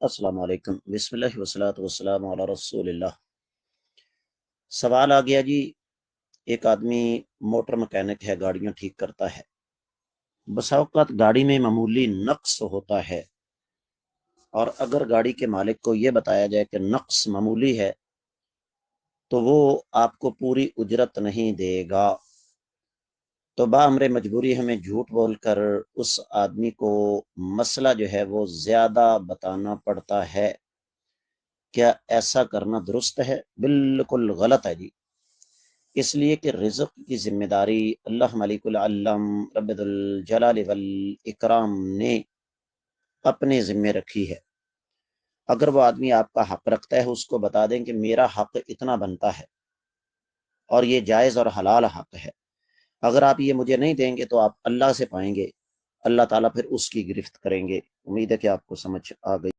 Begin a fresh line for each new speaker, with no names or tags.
السلام علیکم، بسم اللہ والصلاۃ والسلام علی رسول اللہ۔ سوال آ گیا جی، ایک آدمی موٹر مکینک ہے، گاڑیاں ٹھیک کرتا ہے۔ بسا اوقات گاڑی میں معمولی نقص ہوتا ہے، اور اگر گاڑی کے مالک کو یہ بتایا جائے کہ نقص معمولی ہے تو وہ آپ کو پوری اجرت نہیں دے گا، تو بامر مجبوری ہمیں جھوٹ بول کر اس آدمی کو مسئلہ جو ہے وہ زیادہ بتانا پڑتا ہے۔ کیا ایسا کرنا درست ہے؟ بالکل غلط ہے جی، اس لیے کہ رزق کی ذمہ داری اللہ ملک العلم رب الجلال والاکرام نے اپنے ذمہ رکھی ہے۔ اگر وہ آدمی آپ کا حق رکھتا ہے، اس کو بتا دیں کہ میرا حق اتنا بنتا ہے اور یہ جائز اور حلال حق ہے، اگر آپ یہ مجھے نہیں دیں گے تو آپ اللہ سے پائیں گے، اللہ تعالیٰ پھر اس کی گرفت کریں گے۔ امید ہے کہ آپ کو سمجھ آ گئی۔